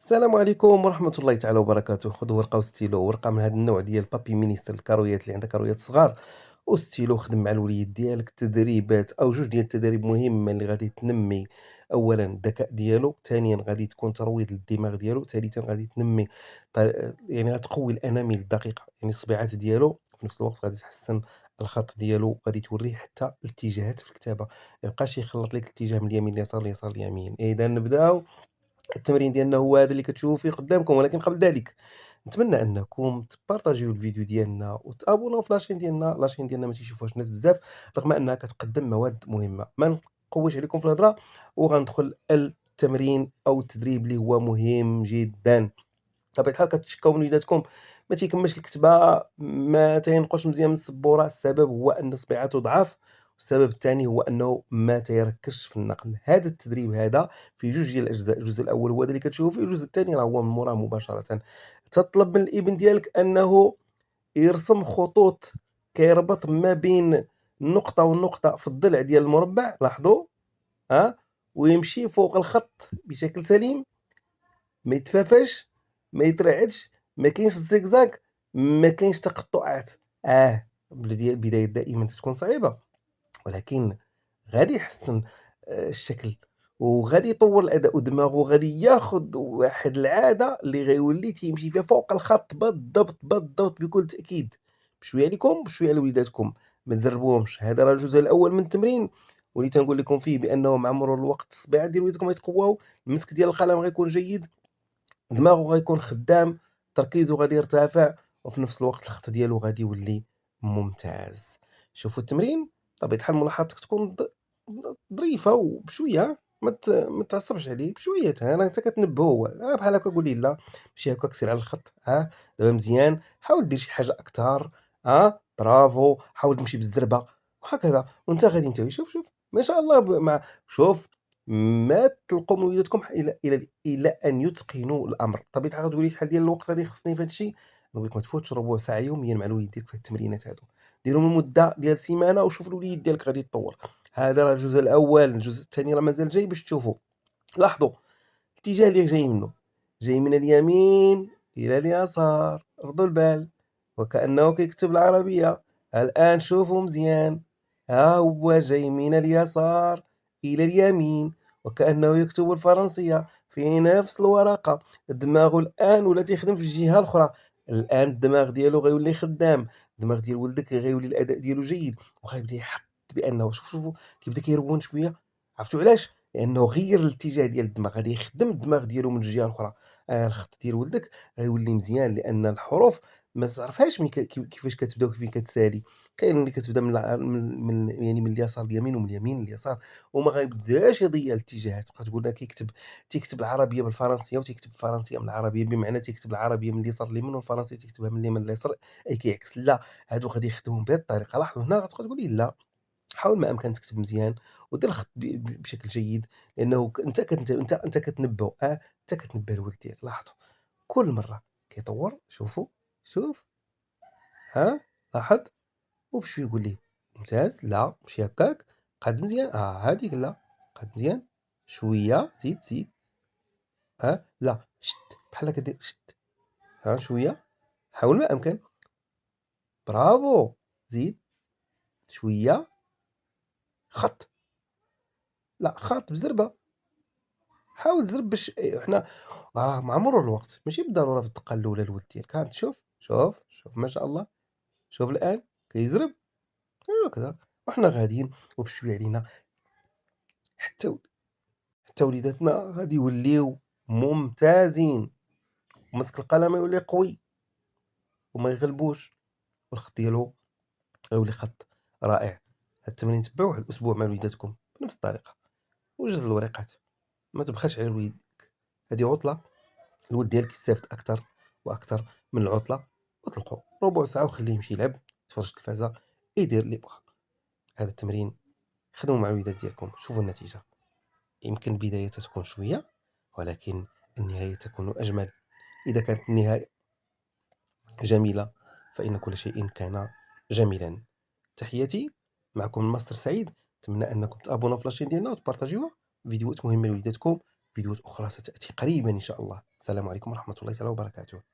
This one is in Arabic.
السلام عليكم ورحمة الله تعالى وبركاته. خذوا ورقة وستيلو، ورقة من هذا النوع ديال بابي مينيستر، الكرويات اللي عندك كرويات صغار، وستيلو. خدم مع الوليد ديالك تدريبات أو جوج ديال التداريب مهمة اللي غادي تنمي أولا الذكاء ديالو، ثانيا غادي تكون ترويض للدماغ ديالو، ثالثا غادي تنمي يعني غتقوي الأنامل الدقيقة، يعني الصبيعات ديالو. في نفس الوقت غادي تحسن الخط ديالو، غادي توريه حتى الاتجاهات في الكتابة، ما يبقاش يخلط لك الاتجاه من اليمين لليسار اليسار اليمين. إذا نبداو. التمرين ديالنا هو هذا اللي كتشوفوا فيه قدامكم، ولكن قبل ذلك نتمنى انكم تبارطاجيو الفيديو ديالنا وتابوناو في لاشين ديالنا. لاشين ديالنا ما تيشوفوهاش الناس بزاف، رغم انها كتقدم مواد مهمه. ما نقويش عليكم في الهضره، وغندخل التمرين او التدريب اللي هو مهم جدا. بطبيعة الحال كتشكاو من وليداتكم ما تيكملش الكتابة، ما تينقلش مزيان من السبورة. السبب هو أن صبيعاتو ضعاف، والسبب الثاني هو أنه ما تيركزش في النقل. هذا التدريب هذا فيه جوج ديال الأجزاء. الجزء الأول هو هذا اللي كتشوفوا فيه، الجزء الثاني راه هو من موراه مباشرة. تطلب من الابن ديالك أنه يرسم خطوط كيربط ما بين النقطة والنقطة في الضلع ديال المربع، لاحظوا، ويمشي فوق الخط بشكل سليم، ما يتفافاش، ما يترعدش، ما كاينش الزيكزاك، ما كاينش تقطعات. البداية دائما تكون صعيبة، ولكن غادي يحسن الشكل، وغادي يطور الاداء، ودماغه غادي ياخد واحد العاده اللي غيولي تيمشي فيها فوق الخط بالضبط بالضبط بكل تاكيد. بشويه عليكم بشويه على وليداتكم، ما تزربوهمش. هذا راه الجزء الاول من التمرين، واللي تنقول لكم فيه بانه مع مرور الوقت الصبيعات ديال وليداتكم غيتقواو، المسك ديال القلم غيكون جيد، دماغه غيكون خدام، تركيزه غادي يرتفع، وفي نفس الوقت الخط ديالو غادي يولي ممتاز. شوفوا التمرين، بطبيعة الحال ملاحظتك تكون ظريفة وبشوية، ما تعصبش عليه بشوية. انا انت كتنبهو هو بحال هكا، قول لي لا ماشي هكاك، سير على الخط. دابا مزيان، حاول دير شي حاجة أكثر. برافو، حاول تمشي بالزربة وهكذا، وانت غادي نتوي. شوف شوف، ما شاء الله. مع شوف، ما تلقوا من وليداتكم الى ان يتقنوا الامر. بطبيعه الحال غتقول لي شحال ديال الوقت غادي يخصني في هذا الشيء. نقول لك ما تفوتش ربع ساعه يوميا مع الوليد ديالك في هاد التمرينات هادو. ديرهم لمده ديال سيمانه وشوف الوليد ديالك غادي يتطور. هذا راه الجزء الاول. الجزء الثاني راه مازال جاي باش تشوفوا. لاحظوا الاتجاه اللي جاي منه، جاي من اليمين الى اليسار. رضوا البال، وكانه كيكتب العربيه. الان شوفوا مزيان، ها هو جاي من اليسار إلى اليمين، وكأنه يكتب الفرنسية في نفس الورقة. دماغه الآن ولا تيخدم في الجهة الأخرى. الآن الدماغ ديالو غيولي خدام، الدماغ ديال ولدك غيولي الأداء ديالو جيد، وغيبدا يحط بأنه شوفوا كيبدا كيرون شوية. عرفتوا علاش؟ لأنه غير الاتجاه ديال الدماغ، غادي يخدم الدماغ ديالو من الجهة الأخرى. الخط ديال ولدك غيولي مزيان، لأن الحروف ما تعرفهاش من كيفاش كتبدا وكيفين كتسالي. كاين اللي كتبدا يعني من اليسار لليمين، ومن اليمين لليسار، وما غيبداش يضيع الاتجاهات. بقى تقول لك تيكتب العربيه بالفرنسيه، وتيكتب الفرنسيه من العربيه، بمعنى تيكتب العربيه من اليسار لليمين، والفرنسيه تيكتبها من اليمين لليسار، اي كيعكس. لا، هادو غادي يخدموا بهذه الطريقه. لاحظوا هنا غتبقى تقول لي لا، حاول ما امكن تكتب مزيان ودير الخط بشكل جيد، لانه انت كتنبه. انت كتنبه الولد ديالك. لاحظوا كل مره كيطور. شوفوا، شوف، ها، لاحظ، وبشويه يقول لي ممتاز، لا ماشي هكاك، قاد مزيان، هاديك لا، قاد مزيان، شويه زيد زيد، لا شت بحال كدير شت، شويه، حاول ما امكن، برافو، زيد شويه، خط، لا خط بزربه، حاول زرب باش حنا مع مرور الوقت ماشي بالضروره في الدقه الاولى الولد ديالك. شوف شوف شوف، ما شاء الله، شوف الان كيزرب هكذا، وحنا غاديين وبشويه علينا حتى حتى وليداتنا غادي يوليو ممتازين، ومسك القلم يولي قوي وما يغلبوش، والخط ديالو غيولي خط رائع. هاد التمرين تبعوه واحد الاسبوع مع وليداتكم بنفس الطريقه، وجد الوريقات، ما تبخلش على الوليد. هذه عطله، الولد ديالك يستافد اكثر واكثر من العطله. وطلقوا ربع ساعه وخليه يمشي يلعب، يتفرج التلفازه، يدير اللي بغا. هذا التمرين خدموا مع الوليدات ديالكم، شوفوا النتيجه. يمكن البدايه تكون شويه، ولكن النهايه تكون اجمل. اذا كانت النهايه جميلة فإن كل شيء كان جميلا. تحياتي، معكم الماستر سعيد. نتمنى أنكم تابوناو في لاشين ديالنا وتبارطاجيوها، فيديوهات مهمة لوليداتكم فيديوهات أخرى ستأتي قريبًا إن شاء الله. السلام عليكم ورحمة الله تعالى وبركاته.